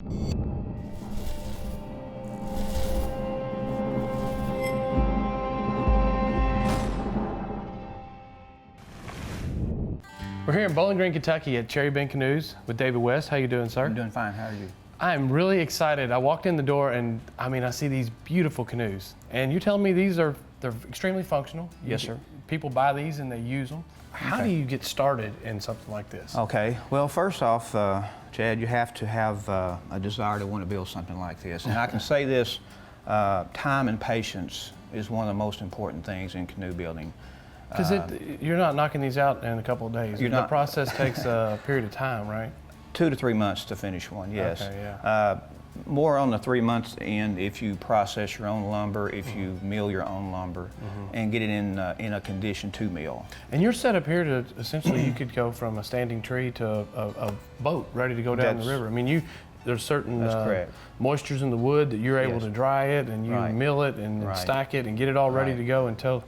We're here in Bowling Green, Kentucky at Cherry Bend Canoes with David West. How you doing, sir? I'm doing fine. How are you? I'm really excited. I walked in the door and I see these beautiful canoes. And you're telling me they're extremely functional? Yes, sir. People buy these and they use them. How do you get started in something like this? Okay. Well, first off, Chad, you have to have a desire to want to build something like this. And I can say this, time and patience is one of the most important things in canoe building. Because you're not knocking these out in a couple of days. The not. process takes a period of time, right? 2 to 3 months to finish one, yes. Okay, yeah. More on the 3 months end if you process your own lumber, if you mill your own lumber, and get it in a condition to mill. And you're set up here to essentially you could go from a standing tree to a boat ready to go down the river. I mean, there's certain moistures in the wood that you're able to dry it and you mill it and stack it and get it all ready to go until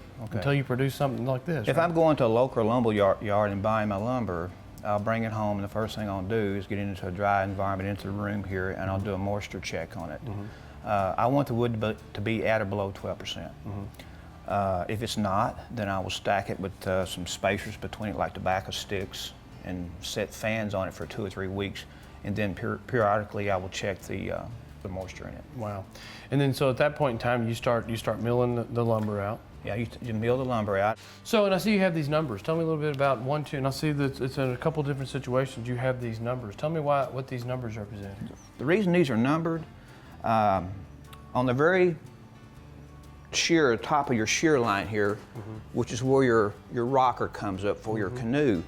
you produce something like this. If I'm going to a local lumber yard and buying my lumber, I'll bring it home and the first thing I'll do is get it into a dry environment, into the room here, and I'll do a moisture check on it. I want the wood to be at or below 12%. If it's not, then I will stack it with some spacers between it, like tobacco sticks, and set fans on it for 2 or 3 weeks. And then periodically I will check the moisture in it. Wow. And then so at that point in time you start milling the lumber out. Yeah, you mill the lumber out. So, and I see you have these numbers. Tell me a little bit about 1, 2, and I see that it's in a couple different situations you have these numbers. Tell me what these numbers represent. The reason these are numbered, on the very sheer top of your shear line here, which is where your rocker comes up for your canoe,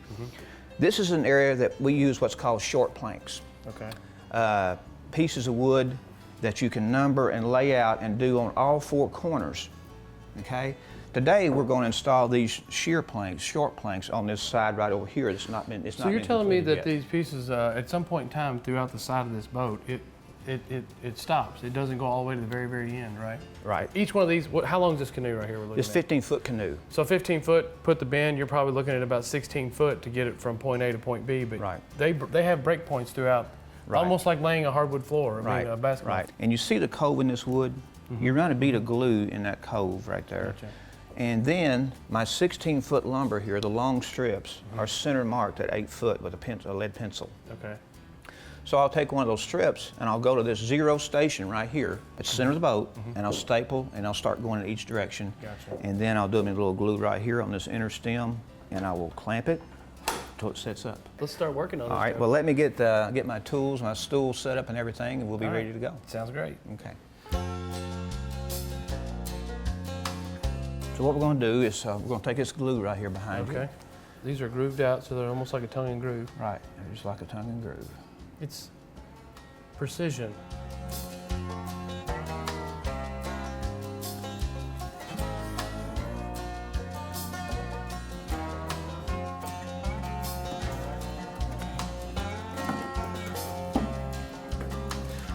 this is an area that we use what's called short planks. Okay. Pieces of wood that you can number and lay out and do on all 4 corners. Okay. Today we're going to install these shear planks, short planks, on this side right over here. So you're telling me that these pieces, at some point in time throughout the side of this boat, it stops. It doesn't go all the way to the very, very end, right? Right. Each one of these, how long is this canoe right here we're looking at? It's 15-foot canoe. So 15 foot, put the bend, you're probably looking at about 16 foot to get it from point A to point B, but they have break points throughout, almost like laying a hardwood floor, a basketball. Right. And you see the cove in this wood? You run a bead of glue in that cove right there. Gotcha. And then my 16-foot lumber here, the long strips, are center marked at 8 foot with a lead pencil. Okay. So I'll take one of those strips and I'll go to this 0 station right here at the center of the boat, and I'll staple and I'll start going in each direction. Gotcha. And then I'll do a little glue right here on this inner stem, and I will clamp it until it sets up. Let's start working on it. All right, well, let me get my tools, my stool set up and everything, and we'll be ready to go. Sounds great. Okay. So what we're going to do is we're going to take this glue right here behind you. Okay. These are grooved out, so they're almost like a tongue and groove. Right, they're just like a tongue and groove. It's precision.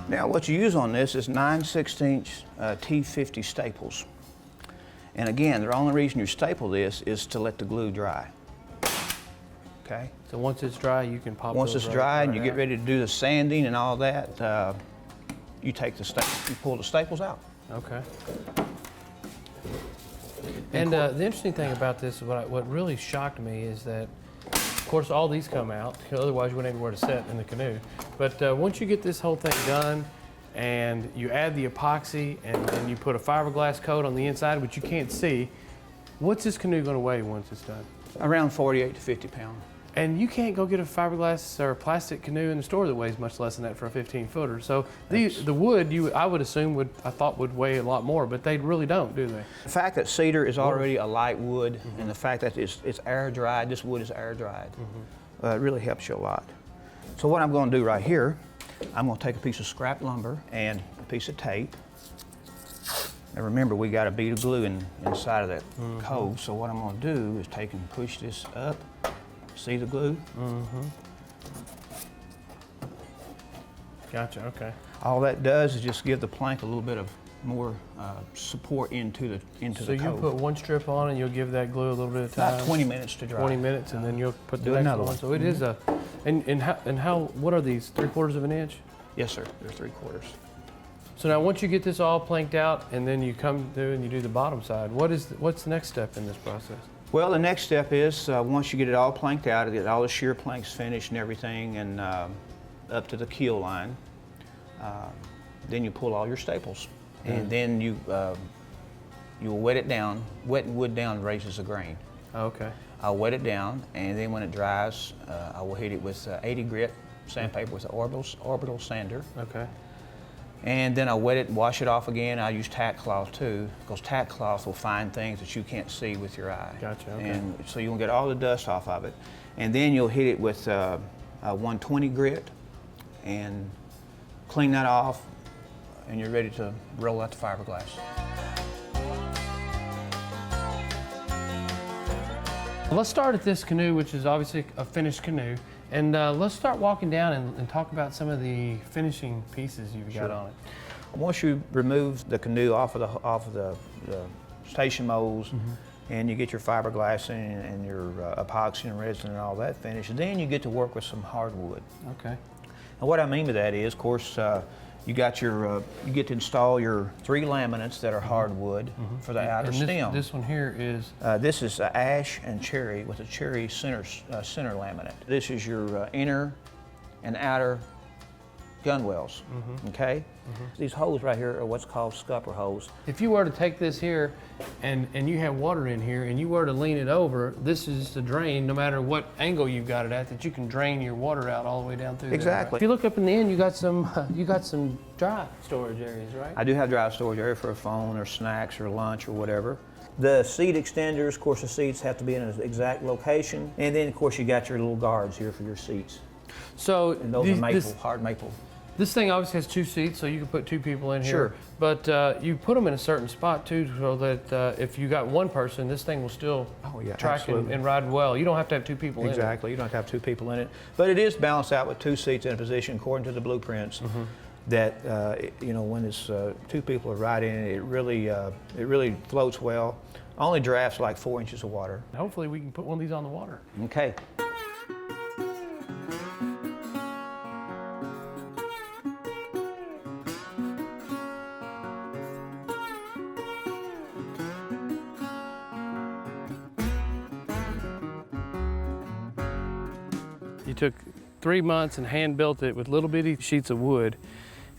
Now what you use on this is 9/16 T50 staples. And again, the only reason you staple this is to let the glue dry. Okay? So once it's dry, you can pop Once those it's dry and you out. get ready to do the sanding and all that, you take you pull the staples out. Okay. And the interesting thing about this, what really shocked me is that, of course, all these come out, otherwise you wouldn't have anywhere to set in the canoe. But once you get this whole thing done, and you add the epoxy and you put a fiberglass coat on the inside, which you can't see, what's this canoe going to weigh once it's done? Around 48 to 50 pounds. And you can't go get a fiberglass or a plastic canoe in the store that weighs much less than that for a 15-footer. So the wood, I would assume I thought would weigh a lot more, but they really don't, do they? The fact that cedar is already a light wood, and the fact that it's air dried, this wood is air dried, it really helps you a lot. So what I'm going to do right here, I'm going to take a piece of scrap lumber and a piece of tape. Now remember, we got a bead of glue inside of that cove, so what I'm going to do is take and push this up. See the glue? Gotcha, okay. All that does is just give the plank a little bit of more support into the cove. So you put one strip on and you'll give that glue a little bit of time? About 20 minutes to dry. 20 minutes, and then you'll put the next one. So it is a, and how, what are these, 3/4 of an inch? Yes, sir. They're 3/4. So now once you get this all planked out and then you come through and you do the bottom side, what's the next step in this process? Well, the next step is once you get it all planked out, get all the shear planks finished and everything, and up to the keel line, then you pull all your staples, and then you'll wet it down. Wetting wood down raises the grain. Okay. I'll wet it down, and then when it dries, I will hit it with 80 grit sandpaper with an orbital sander. Okay. And then I'll wet it and wash it off again. I use tack cloth too, because tack cloth will find things that you can't see with your eye. Gotcha, okay. And so you'll get all the dust off of it. And then you'll hit it with a 120 grit and clean that off, and you're ready to roll out the fiberglass. Let's start at this canoe, which is obviously a finished canoe. And let's start walking down and talk about some of the finishing pieces you've got on it. Once you remove the canoe off of the station molds, and you get your fiberglass in and your epoxy and resin and all that finished, then you get to work with some hardwood. Okay. And what I mean by that is, of course, you get to install your 3 laminates that are hardwood for the outer stem. This one here is? This is ash and cherry with a cherry center laminate. This is your inner and outer gunwales, okay? These holes right here are what's called scupper holes. If you were to take this here and you have water in here and you were to lean it over, this is the drain, no matter what angle you've got it at, that you can drain your water out all the way down through there. Exactly. If you look up in the end, you got some dry storage areas, right? I do have dry storage area for a phone or snacks or lunch or whatever. The seat extenders, of course, the seats have to be in an exact location. And then, of course, you got your little guards here for your seats. So And those are maple, hard maple. This thing obviously has 2 seats, so you can put 2 people in here. Sure. But you put them in a certain spot too, so that if you got one person, this thing will still track and ride well. You don't have to have 2 people in it. Exactly. You don't have to have 2 people in it. But it is balanced out with 2 seats in a position according to the blueprints. That you know, when it's 2 people are riding it, it really floats well. Only drafts like 4 inches of water. Hopefully we can put one of these on the water. Okay. You took 3 months and hand built it with little bitty sheets of wood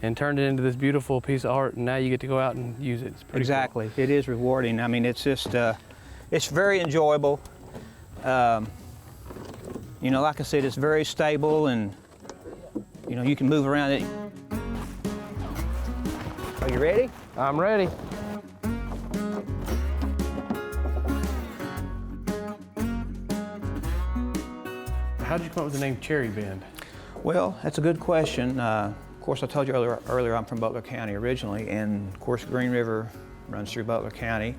and turned it into this beautiful piece of art, and now you get to go out and use it. It's pretty Exactly. cool. It is rewarding. I mean, it's just, it's very enjoyable. You know, like I said, it's very stable, and, you know, you can move around it. Are you ready? I'm ready. How did you come up with the name Cherry Bend? Well, that's a good question. Of course, I told you earlier I'm from Butler County originally, and of course Green River runs through Butler County.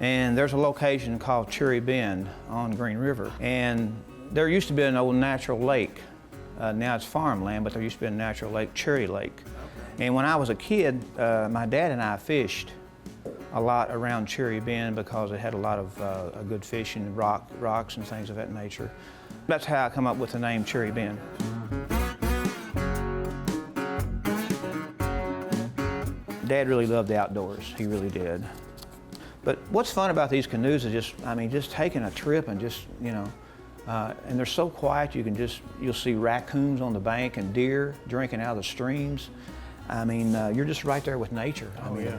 And there's a location called Cherry Bend on Green River. And there used to be an old natural lake. Now it's farmland, but there used to be a natural lake, Cherry Lake. And when I was a kid, my dad and I fished a lot around Cherry Bend because it had a lot of good fishing, rocks and things of that nature. That's how I come up with the name Cherry Bend. Dad really loved the outdoors, he really did. But what's fun about these canoes is just taking a trip and just, you know, and they're so quiet, you'll see raccoons on the bank and deer drinking out of the streams. I mean, you're just right there with nature. Oh, yeah.